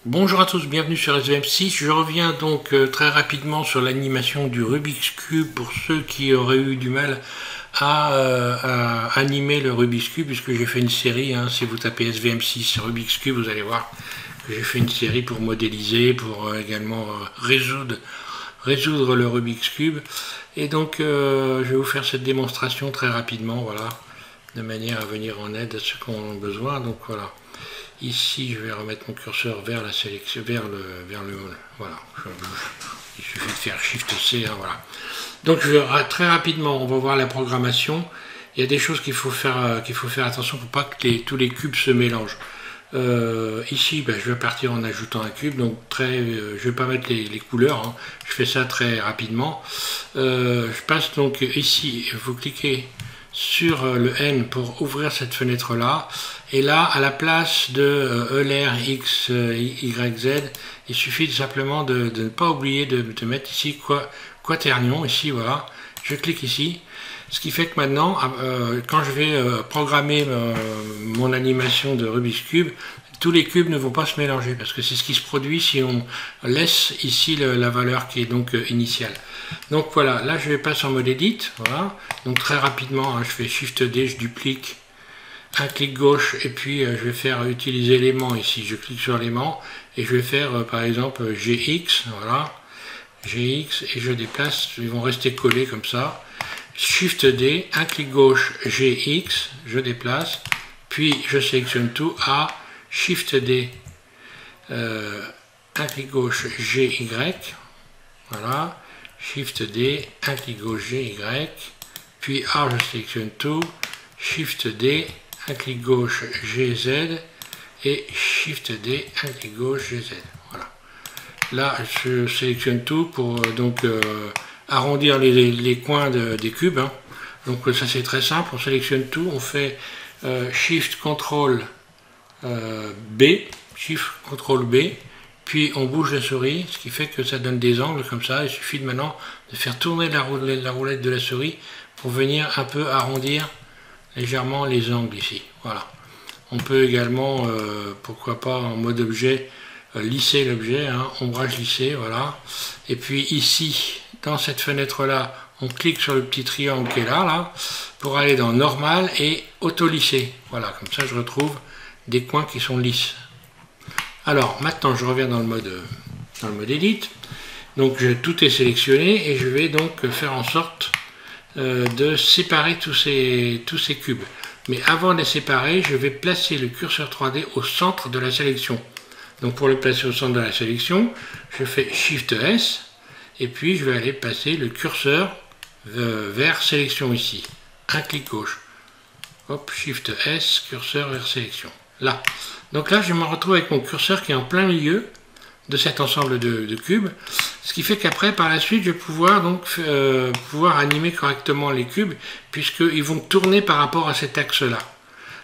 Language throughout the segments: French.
Bonjour à tous, bienvenue sur SVM6. Je reviens donc très rapidement sur l'animation du Rubik's Cube pour ceux qui auraient eu du mal à animer le Rubik's Cube, puisque j'ai fait une série, si vous tapez SVM6 Rubik's Cube, vous allez voir que j'ai fait une série pour modéliser, pour également résoudre le Rubik's Cube. Et donc je vais vous faire cette démonstration très rapidement, voilà, de manière à venir en aide à ceux qui en ont besoin. Donc voilà. Ici, je vais remettre mon curseur vers la sélection, voilà. Il suffit de faire Shift C, voilà. Donc, très rapidement, on va voir la programmation. Il y a des choses qu'il faut faire attention pour pas que tous les cubes se mélangent. Ici, je vais partir en ajoutant un cube, donc je vais pas mettre les couleurs, je fais ça très rapidement. Je passe donc ici, vous cliquez sur le N pour ouvrir cette fenêtre là, et là à la place de ELR X Y Z, il suffit simplement de ne pas oublier de mettre ici quaternion, ici voilà, je clique ici, ce qui fait que maintenant quand je vais programmer mon animation de Rubik's Cube, tous les cubes ne vont pas se mélanger, parce que c'est ce qui se produit si on laisse ici la valeur qui est donc initiale. Donc voilà, là je vais passer en mode edit, voilà. Donc très rapidement, je fais Shift D, je duplique, un clic gauche, et puis je vais faire utiliser l'aimant ici. Je clique sur l'aimant, et je vais faire par exemple GX, voilà, GX, et je déplace, ils vont rester collés comme ça. Shift D, un clic gauche, GX, je déplace, puis je sélectionne tout, A, Shift D, un clic gauche, GY, voilà, Shift D, un clic gauche, GY, puis A, je sélectionne tout, Shift D, un clic gauche, GZ, et Shift D, un clic gauche, GZ, voilà. Là, je sélectionne tout pour arrondir les coins des cubes, Donc ça c'est très simple, on sélectionne tout, on fait Shift Ctrl B, Shift Ctrl B, puis on bouge la souris, ce qui fait que ça donne des angles comme ça. Il suffit maintenant de faire tourner la roulette de la souris pour venir un peu arrondir légèrement les angles ici. Voilà. On peut également, pourquoi pas en mode objet, lisser l'objet, ombrage lissé, voilà. Et puis ici, dans cette fenêtre là, on clique sur le petit triangle qui est là, pour aller dans normal et auto lisser. Voilà, comme ça je retrouve des coins qui sont lisses. Alors maintenant je reviens dans le mode edit. Donc tout est sélectionné et je vais donc faire en sorte de séparer tous ces cubes. Mais avant de les séparer, je vais placer le curseur 3D au centre de la sélection. Donc pour le placer au centre de la sélection, je fais Shift S et puis je vais aller passer le curseur vers sélection ici. Un clic gauche. Hop, Shift S, curseur vers sélection. Là. Donc là, je me retrouve avec mon curseur qui est en plein milieu de cet ensemble de cubes. Ce qui fait qu'après, par la suite, je vais pouvoir animer correctement les cubes, puisqu'ils vont tourner par rapport à cet axe-là.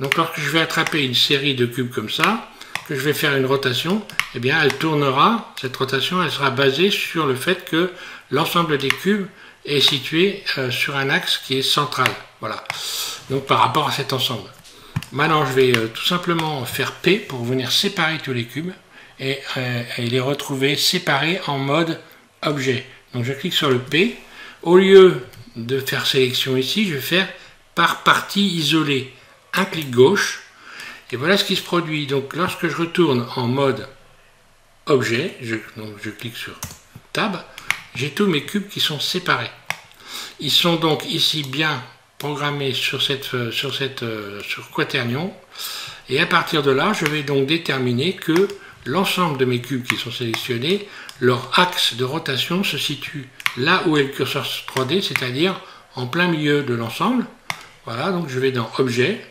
Donc lorsque je vais attraper une série de cubes comme ça, que je vais faire une rotation, eh bien elle tournera, cette rotation, elle sera basée sur le fait que l'ensemble des cubes est situé sur un axe qui est central. Voilà. Donc par rapport à cet ensemble. Maintenant, je vais tout simplement faire P pour venir séparer tous les cubes et les retrouver séparés en mode objet. Donc je clique sur le P. Au lieu de faire sélection ici, je vais faire par partie isolée. Un clic gauche. Et voilà ce qui se produit. Donc lorsque je retourne en mode objet, je clique sur Tab, j'ai tous mes cubes qui sont séparés. Ils sont donc ici bien programmés sur quaternion, et à partir de là, je vais donc déterminer que l'ensemble de mes cubes qui sont sélectionnés, leur axe de rotation se situe là où est le curseur 3D, c'est-à-dire en plein milieu de l'ensemble. Voilà, donc je vais dans Objet,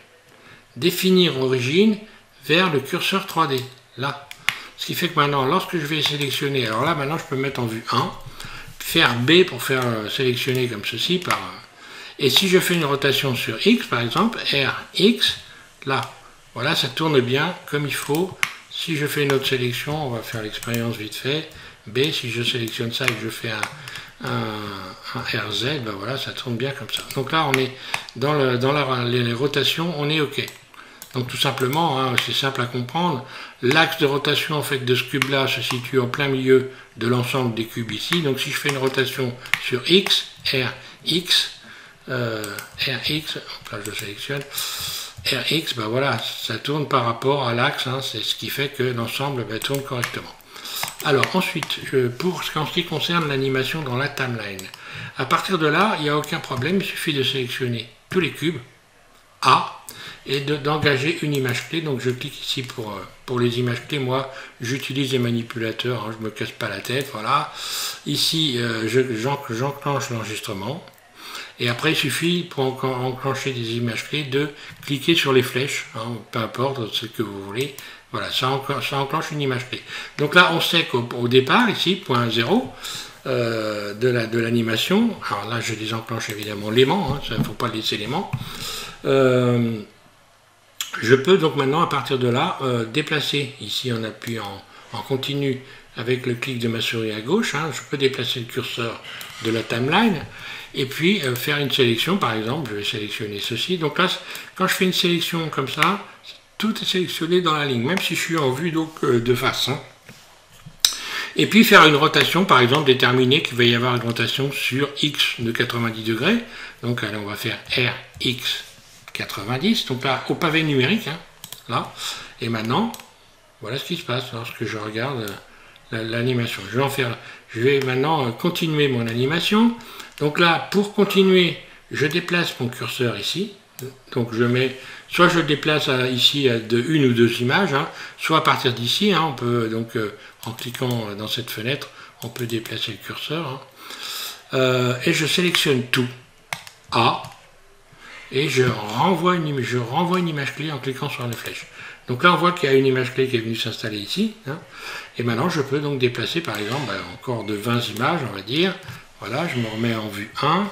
définir origine vers le curseur 3D, là. Ce qui fait que maintenant, lorsque je vais sélectionner, alors là, maintenant, je peux mettre en vue 1, faire B pour faire sélectionner comme ceci, et si je fais une rotation sur X, par exemple, RX, là, voilà, ça tourne bien comme il faut. Si je fais une autre sélection, on va faire l'expérience vite fait, B, si je sélectionne ça et que je fais un RZ, voilà, ça tourne bien comme ça. Donc là, on est dans les rotations, on est OK. Donc tout simplement, hein, c'est simple à comprendre, l'axe de rotation en fait de ce cube-là se situe en plein milieu de l'ensemble des cubes ici. Donc si je fais une rotation sur X, Rx, donc là je sélectionne, Rx, ben voilà, ça tourne par rapport à l'axe, hein, c'est ce qui fait que l'ensemble tourne correctement. Alors ensuite, en ce qui concerne l'animation dans la timeline, à partir de là, il n'y a aucun problème, il suffit de sélectionner tous les cubes A et d'engager une image clé. Donc je clique ici pour les images clés. Moi, j'utilise les manipulateurs, hein, je ne me casse pas la tête, voilà. Ici, j'enclenche l'enregistrement. Et après, il suffit, pour enclencher des images clés, de cliquer sur les flèches, hein, peu importe ce que vous voulez. Voilà, ça enclenche une image clé. Donc là, on sait qu'au départ, ici, point 0 de l'animation, alors là, je désenclenche évidemment l'aimant, hein, il ne faut pas laisser l'aimant. Je peux donc maintenant, à partir de là, déplacer, ici en appuyant en continu avec le clic de ma souris à gauche, hein, je peux déplacer le curseur de la timeline, et puis faire une sélection, par exemple, je vais sélectionner ceci. Donc là, quand je fais une sélection comme ça, tout est sélectionné dans la ligne, même si je suis en vue donc, de face. Hein. Et puis faire une rotation, par exemple, déterminer qu'il va y avoir une rotation sur X de 90 degrés. Donc allez, on va faire RX 90, donc là, au pavé numérique, hein, là. Et maintenant, voilà ce qui se passe lorsque je regarde l'animation. Je vais maintenant continuer mon animation. Donc là, pour continuer, je déplace mon curseur ici. Donc je mets, soit je le déplace ici de une ou deux images, hein, soit à partir d'ici, hein, on peut donc en cliquant dans cette fenêtre, on peut déplacer le curseur. Hein, et je sélectionne tout, A, et je renvoie une image clé en cliquant sur les flèches. Donc là on voit qu'il y a une image clé qui est venue s'installer ici, hein, et maintenant je peux donc déplacer par exemple encore de 20 images, on va dire. Voilà, je me remets en vue 1,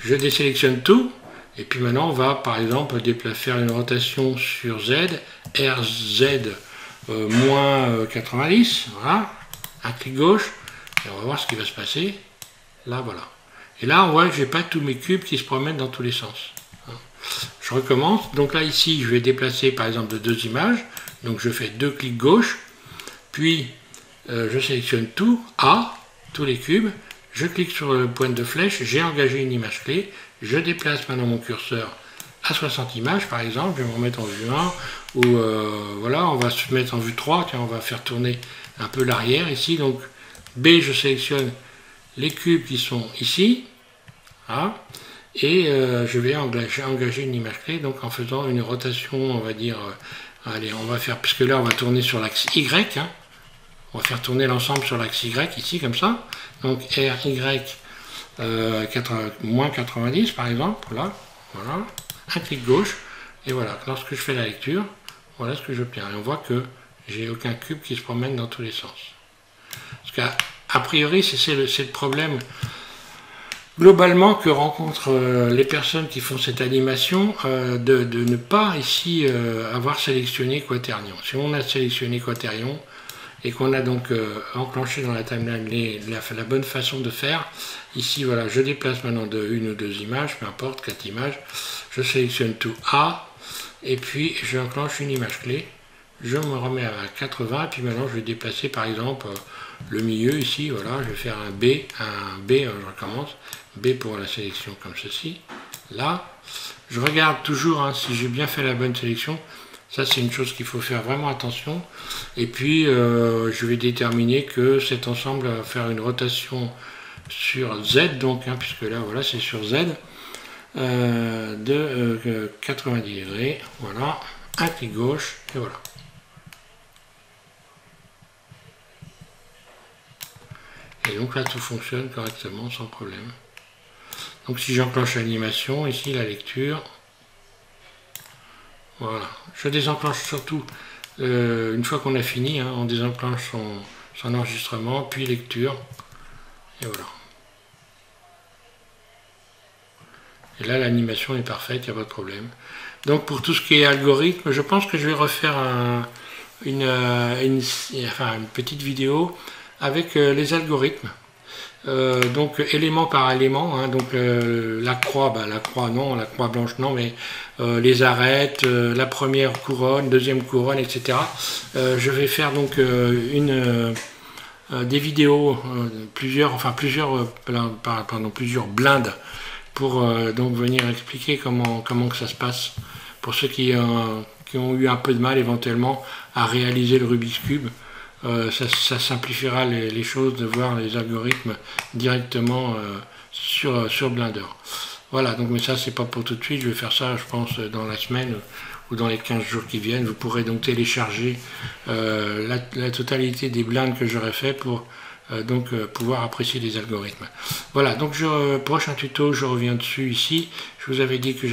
je désélectionne tout. Et puis maintenant, on va par exemple faire une rotation sur Z, RZ moins 90, voilà, un clic gauche, et on va voir ce qui va se passer. Là, voilà. Et là, on voit que je n'ai pas tous mes cubes qui se promènent dans tous les sens. Je recommence. Donc là, ici, je vais déplacer par exemple de 2 images. Donc je fais 2 clics gauche, puis je sélectionne tout, A, tous les cubes. Je clique sur le point de flèche, j'ai engagé une image clé, je déplace maintenant mon curseur à 60 images par exemple, je vais me remettre en vue 1, ou voilà, on va se mettre en vue 3, tiens, on va faire tourner un peu l'arrière ici, donc B, je sélectionne les cubes qui sont ici, hein, et je vais engager une image clé, donc en faisant une rotation, on va dire, allez, on va faire, puisque là on va tourner sur l'axe Y, hein, on va faire tourner l'ensemble sur l'axe Y ici, comme ça. Donc RY moins 90 par exemple, là, voilà, un clic gauche, et voilà, lorsque je fais la lecture, voilà ce que j'obtiens. Et on voit que j'ai aucun cube qui se promène dans tous les sens. Parce qu'a priori, c'est le problème globalement que rencontrent les personnes qui font cette animation, de ne pas ici avoir sélectionné Quaternion. Si on a sélectionné Quaternion, et qu'on a donc enclenché dans la timeline la bonne façon de faire. Ici, voilà, je déplace maintenant de une ou deux images, peu importe, 4 images. Je sélectionne tout A, et puis j'enclenche une image clé. Je me remets à 80, et puis maintenant je vais déplacer par exemple le milieu ici, voilà, je vais faire un B, je recommence, B pour la sélection comme ceci. Là, je regarde toujours hein, si j'ai bien fait la bonne sélection. Ça, c'est une chose qu'il faut faire vraiment attention. Et puis, je vais déterminer que cet ensemble va faire une rotation sur Z, donc, hein, puisque là, voilà, c'est sur Z, de 90 degrés. Voilà, un clic gauche, et voilà. Et donc là, tout fonctionne correctement, sans problème. Donc, si j'enclenche l'animation, ici, la lecture... Voilà, je désenclenche surtout une fois qu'on a fini, hein, on désenclenche son enregistrement, puis lecture, et voilà. Et là l'animation est parfaite, il n'y a pas de problème. Donc pour tout ce qui est algorithme, je pense que je vais refaire une petite vidéo avec les algorithmes. donc élément par élément, hein, donc la croix non, la croix blanche non, mais les arêtes, la première couronne, deuxième couronne, etc. Je vais faire donc des vidéos, plusieurs blindes pour donc venir expliquer comment que ça se passe pour ceux qui ont eu un peu de mal éventuellement à réaliser le Rubik's Cube. Ça simplifiera les choses de voir les algorithmes directement sur Blender. Voilà, donc mais ça c'est pas pour tout de suite, je vais faire ça je pense dans la semaine ou dans les 15 jours qui viennent. Vous pourrez donc télécharger la totalité des blindes que j'aurais fait pour pouvoir apprécier les algorithmes. Voilà, donc prochain tuto, je reviens dessus ici. Je vous avais dit que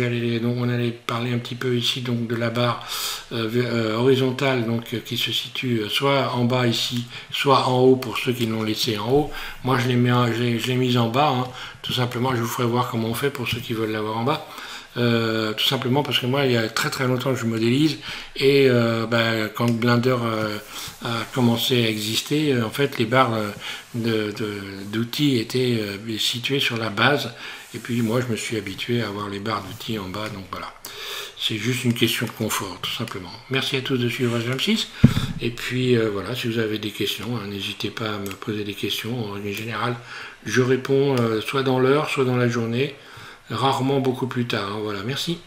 on allait parler un petit peu ici donc de la barre horizontale donc qui se situe soit en bas ici, soit en haut pour ceux qui l'ont laissé en haut. Moi je l'ai mise en bas, hein. Tout simplement. Je vous ferai voir comment on fait pour ceux qui veulent l'avoir en bas. Tout simplement parce que moi il y a très longtemps que je modélise et quand Blender a commencé à exister, en fait les barres d'outils étaient situées sur la base et puis moi je me suis habitué à avoir les barres d'outils en bas, donc voilà, c'est juste une question de confort tout simplement. Merci à tous de suivre H26 et puis voilà, si vous avez des questions, hein, n'hésitez pas à me poser des questions. En règle générale je réponds soit dans l'heure soit dans la journée, rarement beaucoup plus tard, hein. Voilà, merci.